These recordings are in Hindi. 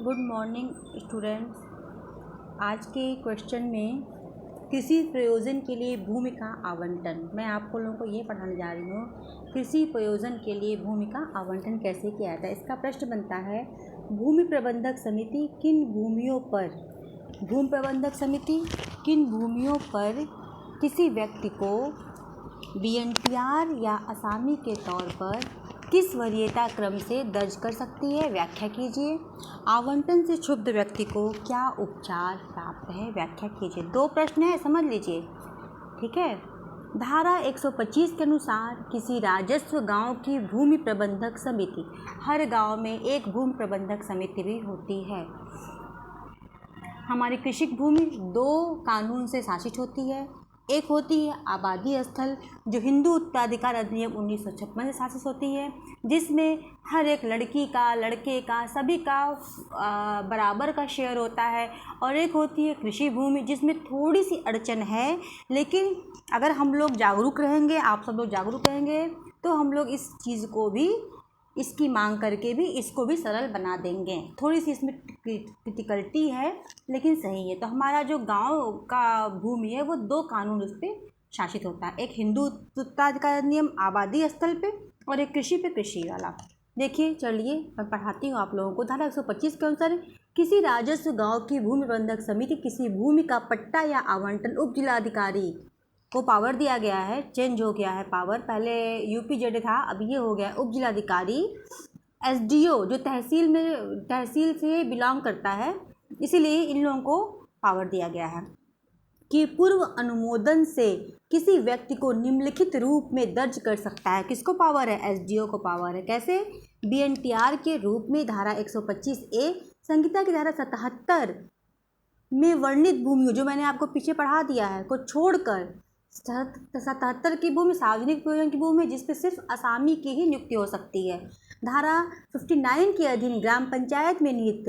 Good morning students. आज के क्वेश्चन में कृषि प्रयोजन के लिए भूमि का आवंटन, मैं आप लोगों को ये पढ़ाने जा रही हूँ। कृषि प्रयोजन के लिए भूमि का आवंटन कैसे किया जाता है। इसका प्रश्न बनता है, भूमि प्रबंधक समिति किन भूमियों पर किसी व्यक्ति को BNTR या असामी के तौर पर किस वरीयता क्रम से दर्ज कर सकती है। व्याख्या कीजिए। आवंटन से क्षुब्ध व्यक्ति को क्या उपचार प्राप्त है, व्याख्या कीजिए। 2 प्रश्न है, समझ लीजिए, ठीक है। धारा 125 के अनुसार किसी राजस्व गांव की भूमि प्रबंधक समिति, हर गांव में एक भूमि प्रबंधक समिति भी होती है। हमारी कृषि भूमि 2 कानून से शासित होती है। एक होती है आबादी स्थल, जो हिंदू उत्तराधिकार अधिनियम 1956 से शासित होती है, जिसमें हर एक लड़की का, लड़के का, सभी का बराबर का शेयर होता है। और एक होती है कृषि भूमि, जिसमें थोड़ी सी अड़चन है, लेकिन अगर हम लोग जागरूक रहेंगे, आप सब लोग जागरूक रहेंगे, तो हम लोग इस चीज़ को भी, इसकी मांग करके भी इसको भी सरल बना देंगे। थोड़ी सी इसमें क्रिटिकलिटी है, लेकिन सही है। तो हमारा जो गांव का भूमि है वो 2 कानून उस पर शासित होता है। एक हिंदू उत्तराधिकार अधिनियम आबादी स्थल पे, और एक कृषि पे, कृषि वाला। देखिए, चलिए मैं पढ़ाती हूँ आप लोगों को। धारा 125 के अनुसार किसी राजस्व गाँव की भूमि प्रबंधक समिति किसी भूमि का पट्टा या आवंटन उप जिलाधिकारी को पावर दिया गया है। चेंज हो गया है पावर, पहले UPZ था, अब ये हो गया उप जिलाधिकारी। SDO जो तहसील से बिलोंग करता है, इसीलिए इन लोगों को पावर दिया गया है कि पूर्व अनुमोदन से किसी व्यक्ति को निम्नलिखित रूप में दर्ज कर सकता है। किसको पावर है? SDO को पावर है। कैसे? BNTR के रूप में धारा 125A संहिता की धारा 77 में वर्णित भूमियों, जो मैंने आपको पीछे पढ़ा दिया है, को छोड़कर 77 की भूमि सार्वजनिक प्रयोजन की भूमि है, जिस पे सिर्फ असामी की ही नियुक्ति हो सकती है। धारा 59 के अधीन ग्राम पंचायत में निहित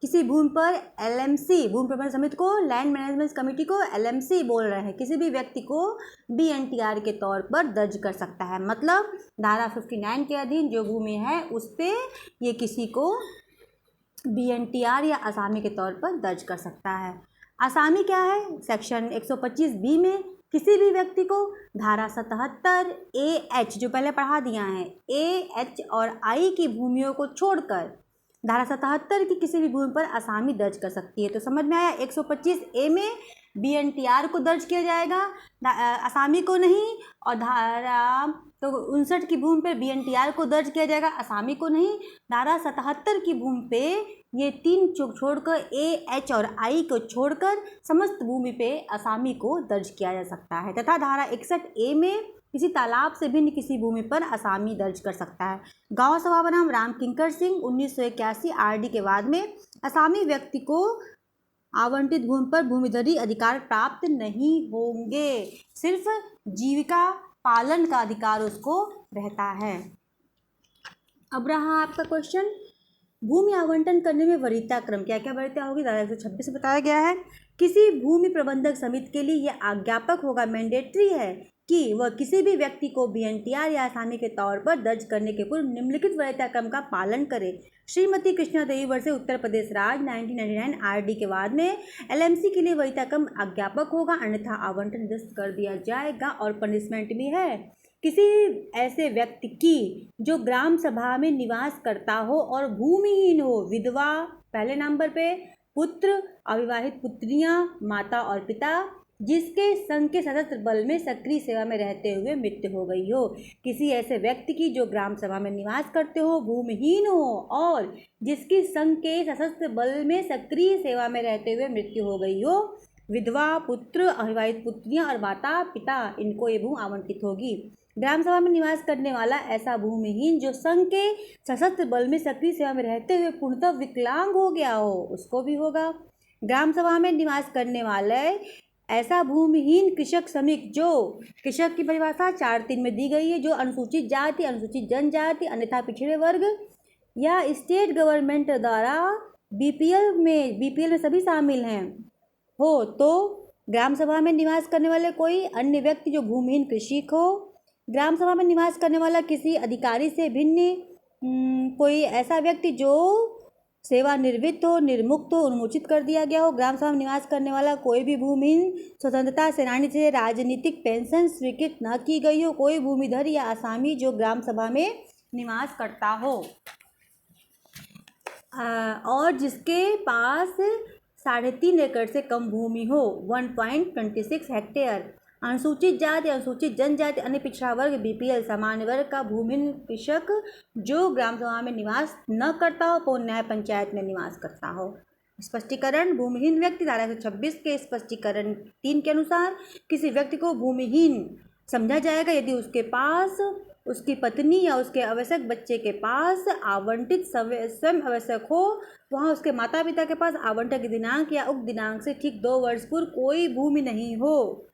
किसी भूमि पर LMC, भूमि प्रबंधन समिति को, लैंड मैनेजमेंट कमेटी को LMC बोल रहे हैं, किसी भी व्यक्ति को BNTR के तौर पर दर्ज कर सकता है। मतलब धारा 59 के अधीन जो भूमि है उस पे ये किसी को BNTR या असामी के तौर पर दर्ज कर सकता है। असामी क्या है? सेक्शन 125B में किसी भी व्यक्ति को धारा 77 AH, जो पहले पढ़ा दिया है, AH और I की भूमियों को छोड़कर धारा 77 की किसी भी भूमि पर असामी दर्ज कर सकती है। तो समझ में आया? 125A में BNTR को दर्ज किया जाएगा, असामी को नहीं। और धारा तो 59 की भूमि पर BNTR को दर्ज किया जाएगा, असामी को नहीं। धारा 77 की भूमि पे ये 3 छोड़कर AH और I को छोड़कर समस्त भूमि पे असामी को दर्ज किया जा सकता है। तथा धारा 61A में किसी तालाब से भिन्न किसी भूमि पर असामी दर्ज कर सकता है। गांव सभा बनाम राम किंकर सिंह 1981 RD के बाद में असामी व्यक्ति को आवंटित भूमि पर भूमिधरी अधिकार प्राप्त नहीं होंगे, सिर्फ जीविका पालन का अधिकार उसको रहता है। अब रहा आपका क्वेश्चन, भूमि आवंटन करने में वरीयता क्रम, क्या क्या वरीयता होगी? धारा 126 से बताया गया है। किसी भूमि प्रबंधक समिति के लिए यह आज्ञापक होगा, मैंडेटरी है कि वह किसी भी व्यक्ति को BNTR या असामी के तौर पर दर्ज करने के पूर्व निम्नलिखित वरीयता क्रम का पालन करे। श्रीमती कृष्णा देवी वर्षे उत्तर प्रदेश राज्य 1999 RD के बाद में LMC के लिए वरीयता क्रम आज्ञापक होगा, अन्यथा आवंटन निरस्त कर दिया जाएगा। और पनिशमेंट भी है। किसी ऐसे व्यक्ति की जो ग्राम सभा में निवास करता हो और भूमिहीन हो, विधवा पहले नंबर पे, पुत्र, अविवाहित पुत्रियां, माता और पिता, जिसके संघ के सशस्त्र बल में सक्रिय सेवा में रहते हुए मृत्यु हो गई हो। किसी ऐसे व्यक्ति की जो ग्राम सभा में निवास करते हो, भूमिहीन हो और जिसकी संघ के सशस्त्र बल में सक्रिय सेवा में रहते हुए मृत्यु हो गई हो, विधवा, पुत्र, अविवाहित पुत्रियां और माता पिता, इनको ये भूमि आवंटित होगी। ग्राम सभा में निवास करने वाला ऐसा भूमिहीन जो संघ के सशस्त्र बल में सक्रिय सेवा में रहते हुए पूर्णतः विकलांग हो गया हो, उसको भी होगा। ग्राम सभा में निवास करने वाले ऐसा भूमिहीन कृषक श्रमिक, जो कृषक की परिभाषा 4(3) में दी गई है, जो अनुसूचित जाति, अनुसूचित जनजाति, अन्यथा पिछड़े वर्ग या स्टेट गवर्नमेंट द्वारा BPL में सभी शामिल हैं हो, तो ग्राम सभा में निवास करने वाले कोई अन्य व्यक्ति जो भूमिहीन कृषक हो, ग्राम सभा में निवास करने वाला किसी अधिकारी से भिन्न कोई ऐसा व्यक्ति जो सेवानिवृत्त हो, निर्मुक्त हो, उन्मोचित कर दिया गया हो। ग्राम सभा में निवास करने वाला कोई भी भूमिहीन स्वतंत्रता सेनानी से राजनीतिक पेंशन स्वीकृत न की गई हो। कोई भूमिधर या आसामी जो ग्राम सभा में निवास करता हो और जिसके पास 3.5 एकड़ से कम भूमि हो, 1.26 हेक्टेयर। अनुसूचित जाति, अनुसूचित जनजाति, अन्य पिछड़ा वर्ग, बीपीएल, सामान्य वर्ग का भूमिहीन कृषक जो ग्राम सभा में निवास न करता हो, पूर्ण न्याय पंचायत में निवास करता हो। स्पष्टीकरण। भूमिहीन व्यक्ति धारा 126 के स्पष्टीकरण 3 के अनुसार किसी व्यक्ति को भूमिहीन समझा जाएगा यदि उसके पास, उसकी पत्नी या उसके आवश्यक बच्चे के पास आवंटित स्वयं आवश्यक हो, वहाँ उसके माता पिता के पास आवंटन के दिनांक या उक्त दिनांक से ठीक 2 वर्ष पूर्व कोई भूमि नहीं हो,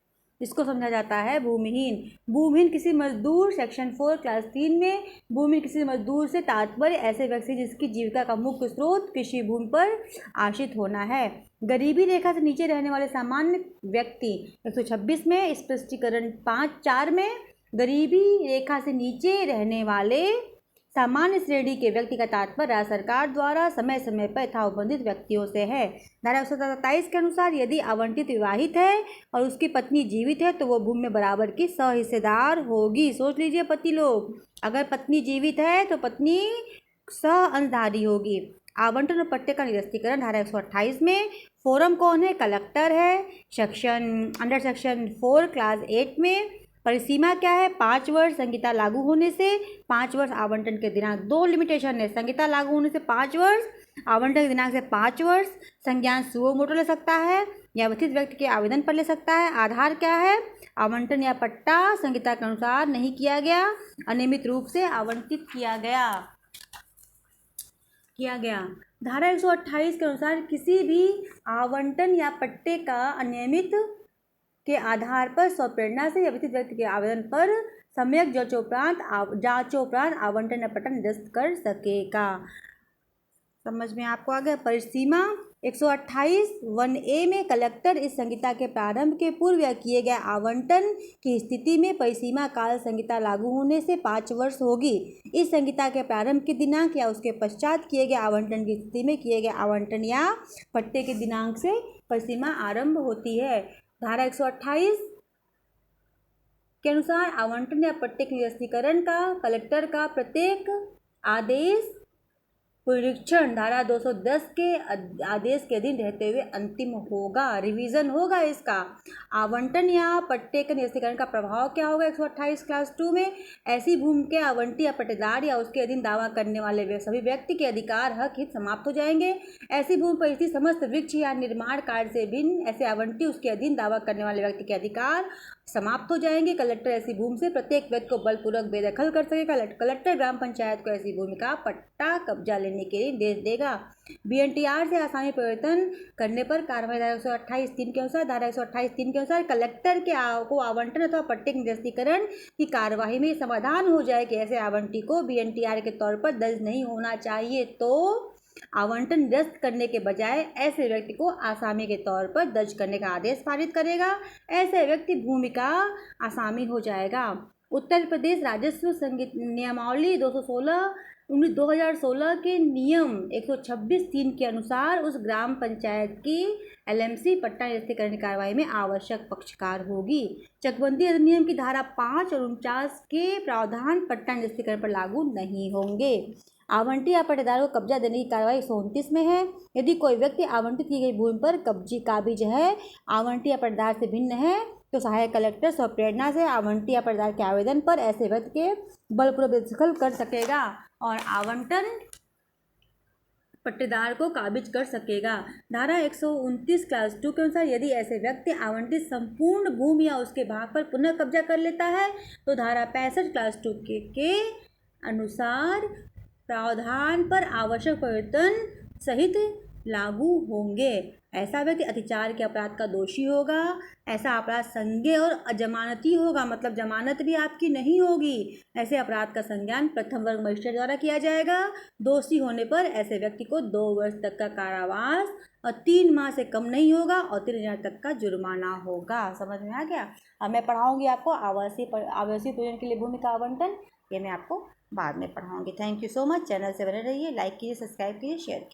इसको समझा जाता है भूमिहीन। भूमिहीन किसी मजदूर, सेक्शन 4 क्लास 3 में भूमिहीन किसी मजदूर से तात्पर्य ऐसे व्यक्ति जिसकी जीविका का मुख्य स्रोत कृषि भूमि पर आश्रित होना है। गरीबी रेखा से नीचे रहने वाले सामान्य व्यक्ति 126 में स्पष्टीकरण 5.4 में गरीबी रेखा से नीचे रहने वाले सामान्य श्रेणी के व्यक्ति का तात्पर्य राज्य सरकार द्वारा समय समय पर यथाबंधित व्यक्तियों से है। धारा 127 के अनुसार यदि आवंटित विवाहित है और उसकी पत्नी जीवित है तो वो भूमि में बराबर की सहिस्सेदार होगी। सोच लीजिए पति लोग, अगर पत्नी जीवित है तो पत्नी अंशधारी होगी। आवंटन और पट्टे का निरस्तीकरण। धारा 128 में फोरम कौन है? कलेक्टर है। अंडर सेक्शन 4 क्लास 8 में परिसीमा क्या है? 5 वर्ष। संहिता लागू होने से 5 वर्ष। आवंटन के दिनांक 2 लिमिटेशन है। संहिता लागू होने से 5 वर्ष, आवंटन के दिनांक से 5 वर्ष। संज्ञान सुओ मोटो ले सकता है या व्यथित व्यक्ति के आवेदन पर ले सकता है। आधार क्या है? आवंटन या पट्टा संहिता के अनुसार नहीं किया गया, अनियमित रूप से आवंटित किया गया। धारा 128 के अनुसार किसी भी आवंटन या पट्टे का अनियमित के आधार पर स्वप्रेरणा से या व्यथित व्यक्ति के आवेदन पर सम्यक जांचोपरांत आवंटन या पट्टा निरस्त कर सकेगा। समझ में आपको आ गया? परिसीमा 128 1A में कलेक्टर इस संहिता के प्रारंभ के पूर्व या किए गए आवंटन की स्थिति में परिसीमा काल संहिता लागू होने से 5 वर्ष होगी। इस संहिता के प्रारंभ के दिनांक या उसके पश्चात किए गए आवंटन की स्थिति में किए गए आवंटन या पट्टे के दिनांक से परिसीमा आरंभ होती है। धारा 128 के अनुसार आवंटन या पट्टे के निरस्तीकरण का कलेक्टर का प्रत्येक आदेश पुनरीक्षण धारा 210 के आदेश के अधीन रहते हुए अंतिम होगा। रिवीजन होगा इसका। आवंटन या पट्टे के निरस्तीकरण का प्रभाव क्या होगा? 128 क्लास 2 में ऐसी भूमि के आवंटी या पट्टेदार या उसके अधीन दावा करने वाले सभी व्यक्ति के अधिकार हक हित समाप्त हो जाएंगे। ऐसी भूमि पर स्थित समस्त वृक्ष या निर्माण कार्य से भिन्न ऐसे आवंटी उसके अधीन दावा करने वाले व्यक्ति के अधिकार समाप्त हो जाएंगे। कलेक्टर ऐसी भूमि से प्रत्येक व्यक्ति को बलपूर्वक बेदखल कर सकेगा। कलेक्टर ग्राम पंचायत को ऐसी भूमि का पट्टा कब्जा लेने के लिए निर्देश देगा। BNTR से आसामी परिवर्तन करने पर कार्रवाई। धारा 128(3) के अनुसार कलेक्टर को आवंटन अथवा पट्टे के निरस्तीकरण की कार्यवाही में समाधान हो जाए कि ऐसे आवंटी को BNTR के तौर पर दर्ज नहीं होना चाहिए तो आवंटन निरस्त करने के बजाय ऐसे व्यक्ति को आसामी के तौर पर दर्ज करने का आदेश पारित करेगा। ऐसे व्यक्ति भूमि का आसामी हो जाएगा। उत्तर प्रदेश राजस्व नियमावली 2016 के नियम 126(3) के अनुसार उस ग्राम पंचायत की LMC पट्टा निरस्तीकरण कार्रवाई में आवश्यक पक्षकार होगी। चकबंदी अधिनियम की धारा 5 और 49 के प्रावधान पट्टा निरस्तीकरण पर लागू नहीं होंगे। आवंटी या पट्टेदार को कब्जा देने की कार्रवाई 129 में है। यदि कोई व्यक्ति आवंटित की गई भूमि पर कब्जे काबिज है, आवंटी या पट्टेदार से भिन्न है, तो सहायक कलेक्टर स्वप्रेरणा से आवंटी या पट्टेदार के आवेदन पर ऐसे व्यक्ति के बलपूर्वक बेदखल कर सकेगा और आवंटन पट्टेदार को काबिज कर सकेगा। धारा 129 क्लास 2 के अनुसार यदि ऐसे व्यक्ति आवंटित संपूर्ण भूमि या उसके भाग पर पुनः कब्जा कर लेता है तो धारा 65 क्लास 2 के अनुसार प्रावधान पर आवश्यक परिवर्तन सहित लागू होंगे। ऐसा व्यक्ति अतिचार के अपराध का दोषी होगा। ऐसा अपराध संज्ञेय और अजमानती होगा, मतलब जमानत भी आपकी नहीं होगी। ऐसे अपराध का संज्ञान प्रथम वर्ग मजिस्ट्रेट द्वारा किया जाएगा। दोषी होने पर ऐसे व्यक्ति को 2 वर्ष तक का कारावास और 3 माह से कम नहीं होगा और 3000 तक का जुर्माना होगा। समझ में आ गया? अब मैं पढ़ाऊँगी आपको आवासीय प्रयोजन के लिए भूमि का आवंटन। ये मैं आपको बाद में पढ़ाऊँगी। Thank you so much. Channel से बने रहिए, लाइक कीजिए, सब्सक्राइब कीजिए, शेयर कीजिए।